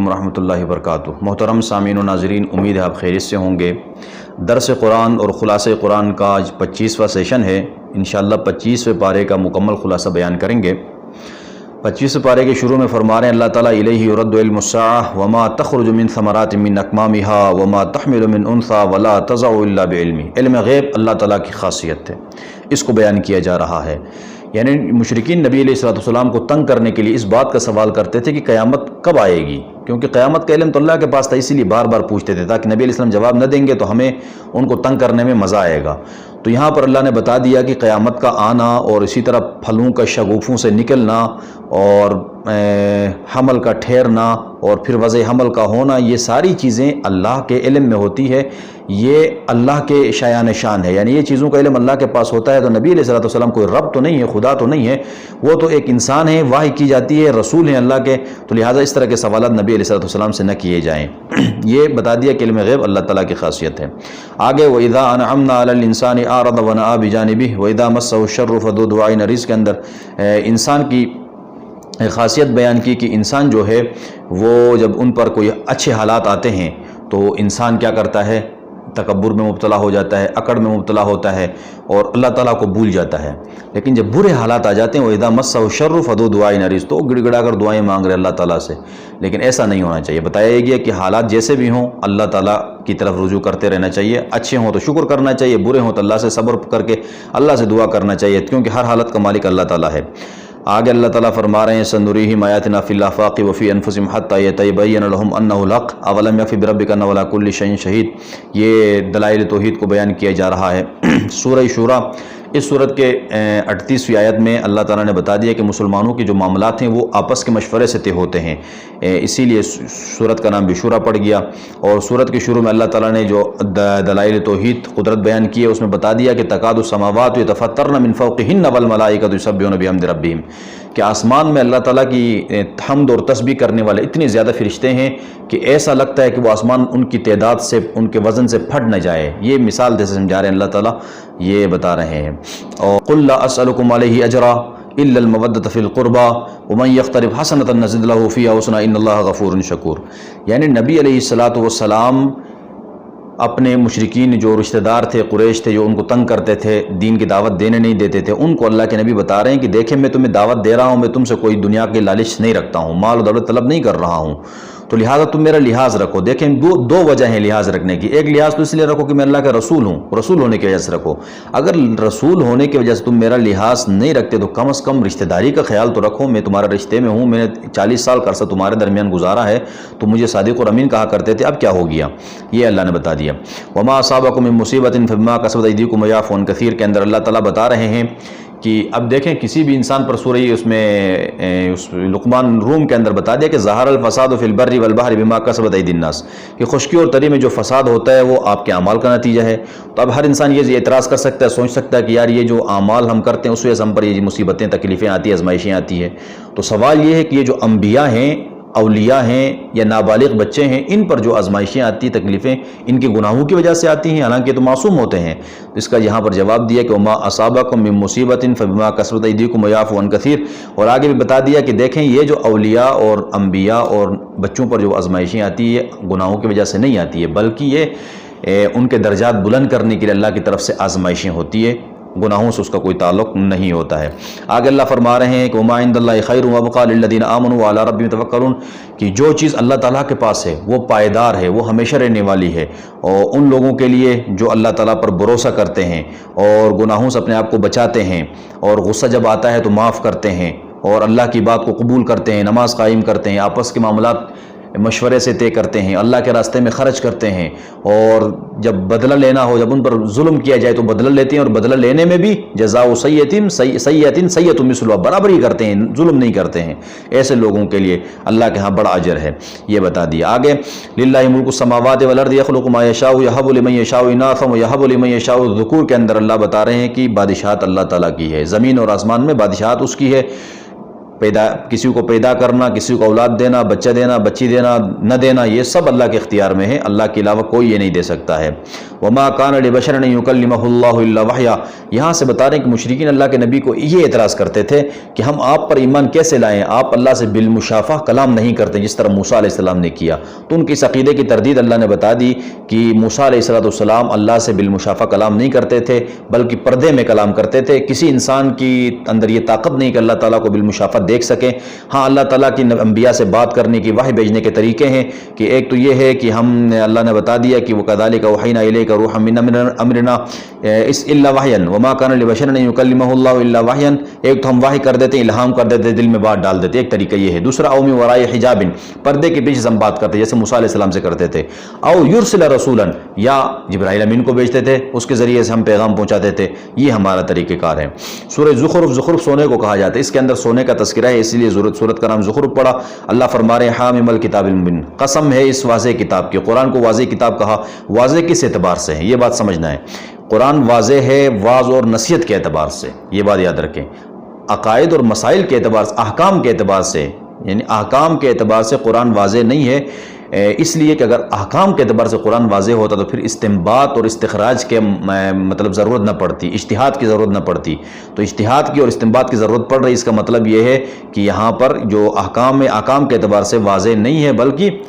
علیکم ورحمۃ اللہ وبرکاتہ۔ محترم سامعین و ناظرین، امید ہے آپ خیریت سے ہوں گے۔ درس قرآن اور خلاصہ قرآن کا آج 25واں سیشن ہے۔ انشاءاللہ 25ویں پارے کا مکمل خلاصہ بیان کریں گے۔ 25ویں پارے کے شروع میں فرما رہے ہیں اللہ تعالیٰ الیہ یرد علم الساعہ وما تخرج من ثمرات من اکمامها وما تحمل من انثى ولا تضع الا بعلمہ۔ علم غیب اللہ تعالیٰ کی خاصیت ہے، اس کو بیان کیا جا رہا ہے۔ یعنی مشرکین نبی علیہ السلام کو تنگ کرنے کے لیے اس بات کا سوال کرتے تھے کہ قیامت کب آئے گی، کیونکہ قیامت کا علم تو اللہ کے پاس تھا، اسی لیے بار بار پوچھتے تھے تاکہ نبی علیہ السلام جواب نہ دیں گے تو ہمیں ان کو تنگ کرنے میں مزہ آئے گا۔ تو یہاں پر اللہ نے بتا دیا کہ قیامت کا آنا اور اسی طرح پھلوں کا شگوفوں سے نکلنا اور حمل کا ٹھہرنا اور پھر وضع حمل کا ہونا، یہ ساری چیزیں اللہ کے علم میں ہوتی ہے، یہ اللہ کے شایان شان ہے۔ یعنی یہ چیزوں کا علم اللہ کے پاس ہوتا ہے تو نبی علیہ السلام کوئی رب تو نہیں ہے، خدا تو نہیں ہے، وہ تو ایک انسان ہے، وحی کی جاتی ہے، رسول ہیں اللہ کے، تو لہٰذا اس طرح کے سوالات نبی علیہ السلام سے نہ کیے جائیں۔ یہ بتا دیا کہ علم غیب اللہ تعالیٰ کی خاصیت ہے۔ آگے وَإِذَا أَنْعَمْنَا عَلَى الْإِنسَانِ أَعْرَضَ وَنَأَىٰ بِجَانِبِهِ وَإِذَا مَسَّهُ الشَّرُّ فَذُو دُعَاءٍ عَرِيضٍ کے اندر انسان کی خاصیت بیان کی کہ انسان جو ہے وہ جب ان پر کوئی اچھے حالات آتے ہیں تو انسان کیا کرتا ہے، تکبر میں مبتلا ہو جاتا ہے، اکڑ میں مبتلا ہوتا ہے اور اللہ تعالیٰ کو بھول جاتا ہے۔ لیکن جب برے حالات آ جاتے ہیں وَإِذَا مَسَّهُ الشَّرُّ فَذُو دُعَاءٍ عَرِيضٍ تو گڑ گڑا کر دعائیں مانگ رہے اللہ تعالیٰ سے، لیکن ایسا نہیں ہونا چاہیے۔ بتایا گیا کہ حالات جیسے بھی ہوں اللہ تعالیٰ کی طرف رجوع کرتے رہنا چاہیے، اچھے ہوں تو شکر کرنا چاہیے، برے ہوں تو اللہ سے صبر کر کے اللہ سے دعا کرنا چاہیے، کیونکہ ہر حالت کا مالک اللہ تعالیٰ ہے۔ آگے اللہ تعالیٰ فرما رہے ہیں سنریہم آیاتنا فی الآفاق وفی انفسہم حتی یتبین لہم انہ الحق اولم یکفی بربک انہ علی کل شیء شہید۔ یہ دلائل توحید کو بیان کیا جا رہا ہے۔ سورہ شورى اس صورت کے 38ویں آیت میں اللہ تعالیٰ نے بتا دیا کہ مسلمانوں کے جو معاملات ہیں وہ آپس کے مشورے سے طے ہوتے ہیں، اسی لیے صورت کا نام بھی شورى پڑ گیا۔ اور صورت کے شروع میں اللہ تعالیٰ نے جو دلائل توحید قدرت بیان کی ہے اس میں بتا دیا کہ تکاد السماوات یتفطرن من فوقہن والملائکۃ یسبحون بحمد ربہم، کہ آسمان میں اللہ تعالیٰ کی حمد اور تسبیح کرنے والے اتنے زیادہ فرشتے ہیں کہ ایسا لگتا ہے کہ وہ آسمان ان کی تعداد سے، ان کے وزن سے پھٹ نہ جائے۔ یہ مثال جیسے سمجھا رہے ہیں اللہ تعالیٰ، یہ بتا رہے ہیں۔ اور قل لا اسألکم علیہ اجرا الا المودۃ فی القربى ومن یقترف حسنۃ نزد لہ فیہا حسنا ان اللہ غفور شکور۔ یعنی نبی علیہ السلام اپنے مشرکین جو رشتہ دار تھے، قریش تھے، جو ان کو تنگ کرتے تھے، دین کی دعوت دینے نہیں دیتے تھے، ان کو اللہ کے نبی بتا رہے ہیں کہ دیکھیں میں تمہیں دعوت دے رہا ہوں، میں تم سے کوئی دنیا کے لالچ نہیں رکھتا ہوں، مال و دولت طلب نہیں کر رہا ہوں، تو لہٰذا تم میرا لحاظ رکھو۔ دیکھیں دو وجہ ہیں لحاظ رکھنے کی، ایک لحاظ تو اس لیے رکھو کہ میں اللہ کا رسول ہوں، رسول ہونے کی وجہ سے رکھو۔ اگر رسول ہونے کی وجہ سے تم میرا لحاظ نہیں رکھتے تو کم از کم رشتہ داری کا خیال تو رکھو، میں تمہارے رشتے میں ہوں، میں نے 40 سال کا عرصہ تمہارے درمیان گزارا ہے، تو مجھے صادق اور امین کہا کرتے تھے، اب کیا ہو گیا، یہ اللہ نے بتا دیا۔ وما اصابکم من مصیبۃ فبما کسبت ایدیکم ویعفو عن کثیر کے اندر اللہ تعالیٰ بتا رہے ہیں کہ اب دیکھیں کسی بھی انسان پر سورہ اس میں لقمان روم کے اندر بتا دیا کہ ظہر الفساد فی البر والبحر بما کسبت ایدی الناس، کہ خشکی اور تری میں جو فساد ہوتا ہے وہ آپ کے اعمال کا نتیجہ ہے۔ تو اب ہر انسان یہ اعتراض کر سکتا ہے، سوچ سکتا ہے کہ یار یہ جو اعمال ہم کرتے ہیں اس وجہ سے ہم پر یہ مصیبتیں، تکلیفیں آتی ہیں، آزمائشیں آتی ہیں۔ تو سوال یہ ہے کہ یہ جو انبیاء ہیں، اولیاء ہیں یا نابالغ بچے ہیں، ان پر جو آزمائشیں آتی ہیں، تکلیفیں ان کے گناہوں کی وجہ سے آتی ہیں، حالانکہ تو معصوم ہوتے ہیں۔ اس کا یہاں پر جواب دیا کہ وما اصابکم من مصیبۃ فبما کسبت ایدیکم ویعفو عن کثیر، اور آگے بھی بتا دیا کہ دیکھیں یہ جو اولیاء اور انبیاء اور بچوں پر جو آزمائشیں آتی ہیں گناہوں کی وجہ سے نہیں آتی ہے، بلکہ یہ ان کے درجات بلند کرنے کے لیے اللہ کی طرف سے آزمائشیں ہوتی ہے، گناہوں سے اس کا کوئی تعلق نہیں ہوتا ہے۔ آگے اللہ فرما رہے ہیں کہ وما عند اللہ خیر وابقى للذین آمنوا وعلی ربهم یتوکلون، کہ جو چیز اللہ تعالیٰ کے پاس ہے وہ پائیدار ہے، وہ ہمیشہ رہنے والی ہے، اور ان لوگوں کے لیے جو اللہ تعالیٰ پر بھروسہ کرتے ہیں اور گناہوں سے اپنے آپ کو بچاتے ہیں، اور غصہ جب آتا ہے تو معاف کرتے ہیں، اور اللہ کی بات کو قبول کرتے ہیں، نماز قائم کرتے ہیں، آپس کے معاملات مشورے سے طے کرتے ہیں، اللہ کے راستے میں خرچ کرتے ہیں، اور جب بدلہ لینا ہو، جب ان پر ظلم کیا جائے تو بدلہ لیتے ہیں، اور بدلہ لینے میں بھی جزاء سیئۃ سیئۃ مثلھا، برابری کرتے ہیں، ظلم نہیں کرتے ہیں۔ ایسے لوگوں کے لیے اللہ کے ہاں بڑا اجر ہے، یہ بتا دیا۔ آگے للہ ملک السماوات والارض یخلق ما یشاء یہب لمن یشاء اناثا ویہب لمن یشاء الذکور کے اندر اللہ بتا رہے ہیں کہ بادشاہت اللہ تعالیٰ کی ہے، زمین اور آسمان میں بادشاہت اس کی ہے، کسی کو پیدا کرنا، کسی کو اولاد دینا، بچہ دینا، بچی دینا، نہ دینا، یہ سب اللہ کے اختیار میں ہے، اللہ کے علاوہ کوئی یہ نہیں دے سکتا ہے۔ وما کان لبشر ان یکلمہ اللہ الا وحیا، یہاں سے بتا رہے ہیں کہ مشرکین اللہ کے نبی کو یہ اعتراض کرتے تھے کہ ہم آپ پر ایمان کیسے لائیں، آپ اللہ سے بالمشافہ کلام نہیں کرتے جس طرح موسیٰ علیہ السلام نے کیا۔ تو ان کی اس عقیدے کی تردید اللہ نے بتا دی کہ موسیٰ علیہ السلام اللہ سے بالمشافہ کلام نہیں کرتے تھے بلکہ پردے میں کلام کرتے تھے۔ کسی انسان کی اندر یہ طاقت نہیں کہ اللہ تعالیٰ کو بالمشافہ دیکھ سکے۔ ہاں اللہ تعالیٰ کی انبیاء سے بات کرنے کی، وحی بھیجنے کے طریقے ہیں کہ ایک تو یہ ہے کہ اللہ نے بتا دیا کہ وَكَذَلِكَ أَوْحَيْنَا إِلَيْكَ رُوحًا مِّنْ أَمْرِنَا إِلَّا وَحْيًا وَمَا كَانَ لِبَشَرٍ أَن يُكَلِّمَهُ اللَّهُ إِلَّا وَحْيًا، ایک تو ہم وحی کر دیتے ہیں، الہام کر دیتے ہیں، دل میں بات ڈال دیتے ہیں، ایک طریقہ یہ ہے۔ دوسرا او من وراء حجاب، پردے کے پیچھے ہم بات کرتے جیسے موسیٰ علیہ السلام سے کرتے تھے۔ او یرسل رسولا، یا جبرائیل امین کو بھیجتے تھے، اس کے ذریعے سے ہم پیغام پہنچاتے تھے، یہ ہمارا طریقہ کار ہے۔ سورہ زخرف سونے کو کہا جاتا ہے، اس کے اندر سونے کا تذکرہ ہے، اسی لیے سورت کا نام زخرف پڑا۔ اللہ فرما رہے ہیں حامیم الکتاب المبین، قسم ہے اس واضح کتاب کی۔ قرآن کو واضح کتاب کہا، واضح کس اعتبار سے ہے یہ بات سمجھنا ہے۔ قرآن واضح ہے واضح اور نصیحت کے اعتبار سے، یہ بات یاد رکھیں۔ عقائد اور مسائل کے اعتبار سے، احکام کے اعتبار سے، یعنی احکام کے اعتبار سے قرآن واضح نہیں ہے، اس لیے کہ اگر احکام کے اعتبار سے قرآن واضح ہوتا تو پھر استنباط اور استخراج کے مطلب ضرورت نہ پڑتی، اجتہاد کی ضرورت نہ پڑتی۔ تو اجتہاد کی اور استنباط کی ضرورت پڑ رہی، اس کا مطلب یہ ہے کہ یہاں پر جو احکام کے اعتبار سے واضح نہیں ہے بلکہ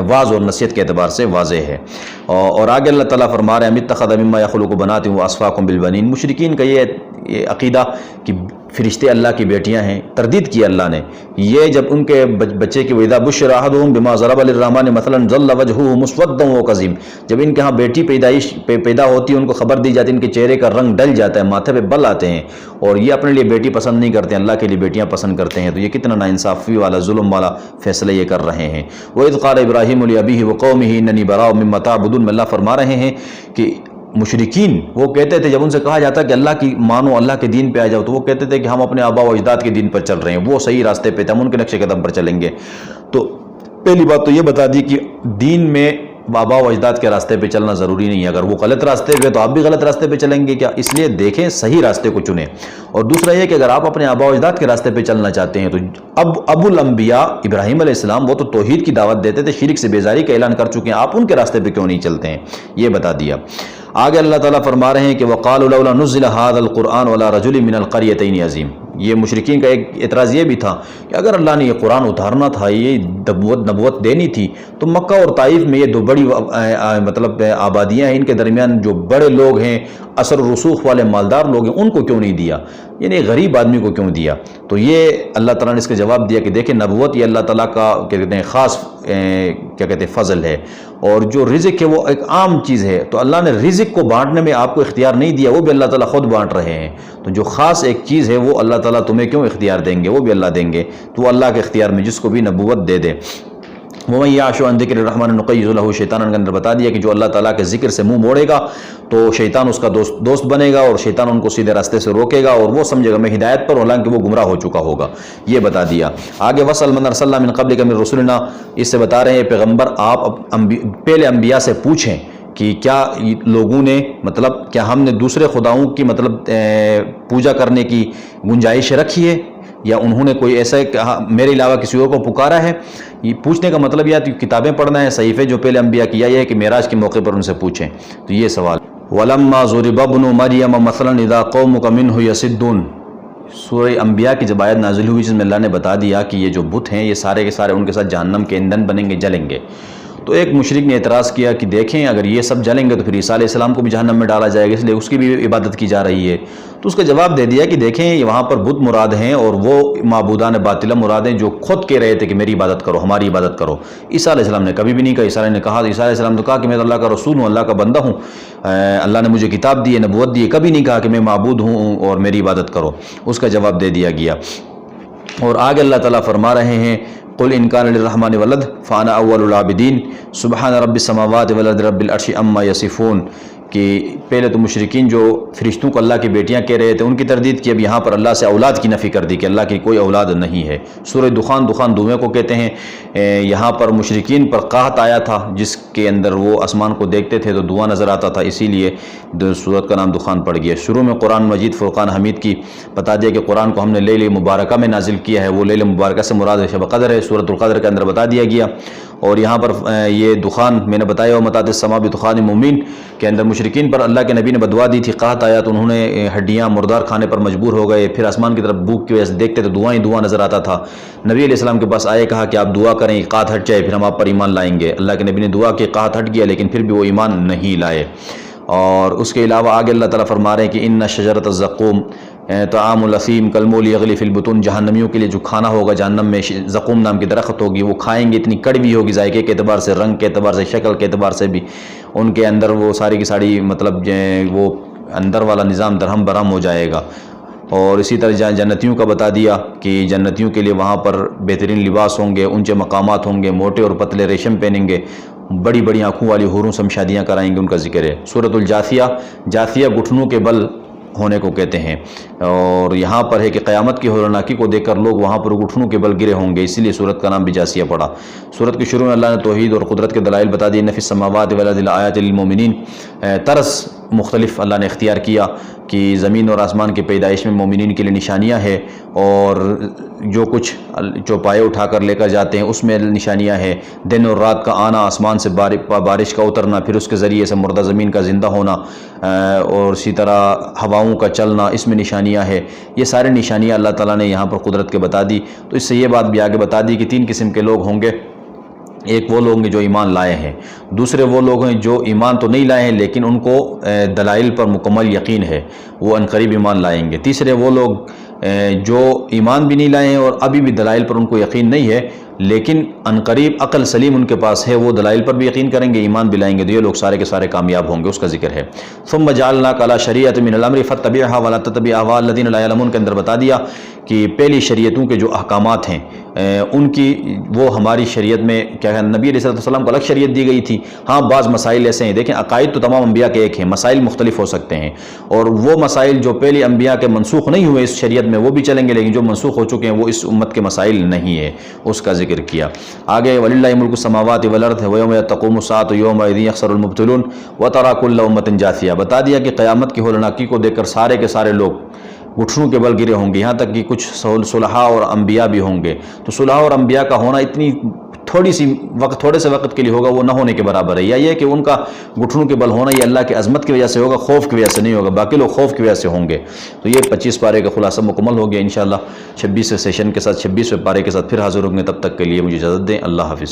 واضح اور نصیحت کے اعتبار سے واضح ہے۔ اور آگے اللہ تعالیٰ فرما رہے ہیں اتخذ مما یخلق بنات واصفاکم بالبنین، مشرکین کا یہ عقیدہ کہ فرشتے اللہ کی بیٹیاں ہیں، تردید کی اللہ نے۔ یہ جب ان کے بچے کی وَإِذَا بُشِّرَ أَحَدُهُم بِمَا ضَرَبَ لِلرَّحْمَنِ مَثَلًا ظَلَّ وَجْهُهُ مُسْوَدًّا وَهُوَ كَظِيمٌ، جب ان کے ہاں بیٹی پیدا ہوتی ہے، ان کو خبر دی جاتی ہے، ان کے چہرے کا رنگ ڈل جاتا ہے، ماتھے پہ بل آتے ہیں، اور یہ اپنے لیے بیٹی پسند نہیں کرتے ہیں، اللہ کے لیے بیٹیاں پسند کرتے ہیں۔ تو یہ کتنا ناانصافی والا، ظلم والا فیصلہ یہ کر رہے ہیں۔ وَإِذْ قَالَ إِبْرَاهِيمُ لِأَبِيهِ وَقَوْمِهِ إِنَّنِي بَرَاءٌ مِّمَّا تَعْبُدُونَ، اللہ فرما رہے ہیں کہ مشرکین وہ کہتے تھے، جب ان سے کہا جاتا کہ اللہ کی مانو، اللہ کے دین پہ آ جاؤ، تو وہ کہتے تھے کہ ہم اپنے آبا و اجداد کے دین پر چل رہے ہیں، وہ صحیح راستے پہ تھے، ہم ان کے نقش قدم پر چلیں گے۔ تو پہلی بات تو یہ بتا دی کہ دین میں آبا و اجداد کے راستے پہ چلنا ضروری نہیں ہے، اگر وہ غلط راستے پہ تو آپ بھی غلط راستے پہ چلیں گے کیا؟ اس لیے دیکھیں صحیح راستے کو چنیں۔ اور دوسرا یہ کہ اگر آپ اپنے آبا و اجداد کے راستے پہ چلنا چاہتے ہیں تو ابو الانبیاء ابراہیم علیہ السلام وہ تو توحید کی دعوت دیتے تھے، شرک سے بیزاری کا اعلان کر چکے ہیں، آپ ان کے راستے پہ کیوں نہیں چلتے ہیں، یہ بتا دیا۔ آگے اللہ تعالیٰ فرما رہے ہیں کہ وَقَالُوا لَوْلَا نُزِّلَ هَذَا الْقُرْآنُ عَلَىٰ رَجُلٍ مِّنَ الْقَرْيَتَيْنِ عَظِيمٍ، یہ مشرکین کا ایک اعتراض یہ بھی تھا کہ اگر اللہ نے یہ قرآن اتارنا تھا، یہ نبوت دینی تھی، تو مکہ اور طائف میں یہ دو بڑی مطلب آبادیاں ہیں، ان کے درمیان جو بڑے لوگ ہیں، اثر و رسوخ والے مالدار لوگ ہیں، ان کو کیوں نہیں دیا، یعنی غریب آدمی کو کیوں دیا؟ تو یہ اللہ تعالیٰ نے اس کا جواب دیا کہ دیکھیں نبوت یہ اللہ تعالیٰ کا کیا کہتے ہیں خاص کیا کہتے ہیں فضل ہے، اور جو رزق ہے وہ ایک عام چیز ہے، تو اللہ نے رزق کو بانٹنے میں آپ کو اختیار نہیں دیا، وہ بھی اللہ تعالیٰ خود بانٹ رہے ہیں۔ تو جو خاص ایک چیز ہے وہ اللہ تعالیٰ تمہیں کیوں اختیار دیں گے، وہ بھی اللہ دیں گے، تو وہ اللہ کے اختیار میں جس کو بھی نبوت دے دے۔ وَمَن يَعْشُ عَن ذِكْرِ الرَّحْمَنِ نُقَيِّضْ لَهُ شیطانًا، کے اندر بتا دیا کہ جو اللہ تعالیٰ کے ذکر سے منہ موڑے گا تو شیطان اس کا دوست بنے گا، اور شیطان ان کو سیدھے راستے سے روکے گا، اور وہ سمجھے گا میں ہدایت پر، حالانکہ وہ گمراہ ہو چکا ہوگا، یہ بتا دیا۔ آگے وَاسْأَلْ مَنْ أَرْسَلْنَا مِنْ قَبْلِكَ مِنْ رُسُلِنَا، اس سے بتا رہے ہیں پیغمبر آپ پہلے انبیاء سے پوچھیں کہ کیا لوگوں نے مطلب کیا ہم نے دوسرے خداؤں کی مطلب پوجا کرنے کی گنجائش رکھی ہے، یا انہوں نے کوئی ایسا میرے علاوہ کسی اور کو پکارا ہے؟ یہ پوچھنے کا مطلب یہ کتابیں پڑھنا ہے، صحیفے جو پہلے انبیاء کیا، یہ ہے کہ معراج کے موقع پر ان سے پوچھیں، تو یہ سوال۔ وَلَمَّا ضُرِبَ ابْنُ مَرْيَمَ مَثَلًا إِذَا قَوْمُكَ مِنْهُ يَصِدُّونَ، سورہ انبیاء کی جب آیت نازل ہوئی جس میں اللہ نے بتا دیا کہ یہ جو بت ہیں یہ سارے کے سارے ان کے ساتھ جہنم کے ایندھن بنیں گے، جلیں گے، تو ایک مشرک نے اعتراض کیا کہ دیکھیں اگر یہ سب جلیں گے تو پھر عیسیٰ علیہ السلام کو بھی جہنم میں ڈالا جائے گا، اس لیے اس کی بھی عبادت کی جا رہی ہے۔ تو اس کا جواب دے دیا کہ دیکھیں وہاں پر بت مراد ہیں، اور وہ معبودان باطلہ مراد ہیں جو خود کہہ رہے تھے کہ میری عبادت کرو، ہماری عبادت کرو۔ عیسیٰ علیہ السلام نے کبھی بھی نہیں کہا، عیسیٰ نے کہا، عیسیٰ علیہ السلام نے کہا کہ میں اللہ کا رسول ہوں، اللہ کا بندہ ہوں، اللہ نے مجھے کتاب دی ہے، نبوت دی ہے، کبھی نہیں کہا کہ میں معبود ہوں اور میری عبادت کرو، اس کا جواب دے دیا گیا۔ اور آگے اللہ تعالیٰ فرما رہے ہیں قل ان کان للرحمن ولد فانا اول العابدین سبحان رب السماوات والارض رب العرش عما یصفون، کہ پہلے تو مشرکین جو فرشتوں کو اللہ کی بیٹیاں کہہ رہے تھے ان کی تردید کی، اب یہاں پر اللہ سے اولاد کی نفی کر دی کہ اللہ کی کوئی اولاد نہیں ہے۔ سورہ دخان، دخان دھوئیں کو کہتے ہیں، یہاں پر مشرکین پر قحط آیا تھا جس کے اندر وہ آسمان کو دیکھتے تھے تو دھواں نظر آتا تھا، اسی لیے سورت کا نام دخان پڑ گیا۔ شروع میں قرآن مجید فرقان حمید کی بتا دیا کہ قرآن کو ہم نے لیل مبارکہ میں نازل کیا ہے، وہ لیل مبارکہ سے مراد شب قدر ہے، سورۃ القدر کے اندر بتا دیا گیا۔ اور یہاں پر یہ دخان میں نے بتایا ومطاط السماء بدخان مبین کے اندر مشرکین پر اللہ کے نبی نے بدعا دی تھی، قحط آیا تو انہوں نے ہڈیاں مردار کھانے پر مجبور ہو گئے، پھر آسمان کی طرف بھوک کی وجہ سے دیکھتے تو دعائیں دعا نظر آتا تھا۔ نبی علیہ السلام کے پاس آئے، کہا کہ آپ دعا کریں قحط ہٹ جائے، پھر ہم آپ پر ایمان لائیں گے۔ اللہ کے نبی نے دعا کی، قحط ہٹ گیا، لیکن پھر بھی وہ ایمان نہیں لائے۔ اور اس کے علاوہ آگے اللہ تعالیٰ فرما رہے ہیں کہ ان شجرۃ الزقوم طعام الاثیم کالمول یغلی فی البطون، جہنمیوں کے لیے جو کھانا ہوگا جہنم میں زقوم نام کی درخت ہوگی، وہ کھائیں گے، اتنی کڑوی ہوگی ذائقے کے اعتبار سے، رنگ کے اعتبار سے، شکل کے اعتبار سے بھی، ان کے اندر وہ ساری کی ساری مطلب وہ اندر والا نظام درہم برہم ہو جائے گا۔ اور اسی طرح جنتیوں کا بتا دیا کہ جنتیوں کے لیے وہاں پر بہترین لباس ہوں گے، اونچے مقامات ہوں گے، موٹے اور پتلے ریشم پہنیں گے، بڑی بڑی آنکھوں والی حوروں سے ہم شادیاں کرائیں گے، ان کا ذکر ہے۔ سورۃ الجاثیہ، جاثیہ گھٹنوں کے بل ہونے کو کہتے ہیں، اور یہاں پر ہے کہ قیامت کی ہولناکی کو دیکھ کر لوگ وہاں پر گھٹنوں کے بل گرے ہوں گے، اسی لیے سورت کا نام بھی جاثیہ پڑا۔ سورت کے شروع میں اللہ نے توحید اور قدرت کے دلائل بتا دیے، ان فی السماوات والارض لآیات للمؤمنین، طرز مختلف اللہ نے اختیار کیا کہ زمین اور آسمان کی پیدائش میں مومنین کے لیے نشانیاں ہیں، اور جو کچھ چوپائے اٹھا کر لے کر جاتے ہیں اس میں نشانیاں ہیں، دن اور رات کا آنا، آسمان سے بارش کا اترنا، پھر اس کے ذریعے سے مردہ زمین کا زندہ ہونا، اور اسی طرح ہواؤں کا چلنا، اس میں نشانیاں ہیں۔ یہ سارے نشانیاں اللہ تعالیٰ نے یہاں پر قدرت کے بتا دی۔ تو اس سے یہ بات بھی آگے بتا دی کہ تین قسم کے لوگ ہوں گے، ایک وہ لوگ ہیں جو ایمان لائے ہیں، دوسرے وہ لوگ ہیں جو ایمان تو نہیں لائے ہیں لیکن ان کو دلائل پر مکمل یقین ہے، وہ عنقریب ایمان لائیں گے۔ تیسرے وہ لوگ جو ایمان بھی نہیں لائے ہیں اور ابھی بھی دلائل پر ان کو یقین نہیں ہے، لیکن عنقریب عقل سلیم ان کے پاس ہے، وہ دلائل پر بھی یقین کریں گے، ایمان بھی لائیں گے، تو یہ لوگ سارے کے سارے کامیاب ہوں گے، اس کا ذکر ہے۔ ثم جعلناک علی شریعۃ من الامر فاتبعها ولا تتبع اهواء الذین لا يعلمون کے اندر بتا دیا کہ پہلی شریعتوں کے جو احکامات ہیں ان کی وہ ہماری شریعت میں کیا ہے، نبی علیہ السلام کو الگ شریعت دی گئی تھی۔ ہاں بعض مسائل ایسے ہیں، دیکھیں عقائد تو تمام انبیاء کے ایک ہیں، مسائل مختلف ہو سکتے ہیں، اور وہ مسائل جو پہلے انبیاء کے منسوخ نہیں ہوئے اس شریعت میں وہ بھی چلیں گے، لیکن جو منسوخ ہو چکے ہیں وہ اس امت کے مسائل نہیں ہے، اس کا ذکر کیا۔ آگے وَلِلَّهِ مُلْكُ السَّمَاوَاتِ وَالْأَرْضِ وَيَوْمَ تَقُومُ السَّاعَةُ يَوْمَئِذٍ يَخْسَرُ الْمُبْطِلُونَ وَتَرَى كُلَّ أُمَّةٍ جَاثِيَةً، بتا دیا کہ قیامت کی ہولناکی کو دیکھ کر سارے کے سارے لوگ گھٹنوں کے بل گرے ہوں گے، یہاں تک کہ کچھ صلحاء اور انبیاء بھی ہوں گے۔ تو صلحاء اور انبیاء کا ہونا اتنی تھوڑے سے وقت کے لیے ہوگا، وہ نہ ہونے کے برابر ہے، یا یہ کہ ان کا گھٹنوں کے بل ہونا یہ اللہ کی عظمت کی وجہ سے ہوگا، خوف کی وجہ سے نہیں ہوگا، باقی لوگ خوف کی وجہ سے ہوں گے۔ تو یہ 25 پارے کا خلاصہ مکمل ہو گیا، انشاءاللہ 26 سیشن کے ساتھ 26ویں پارے کے ساتھ پھر حاضر ہوں گے، تب تک کے لیے مجھے اجازت دیں، اللہ حافظ۔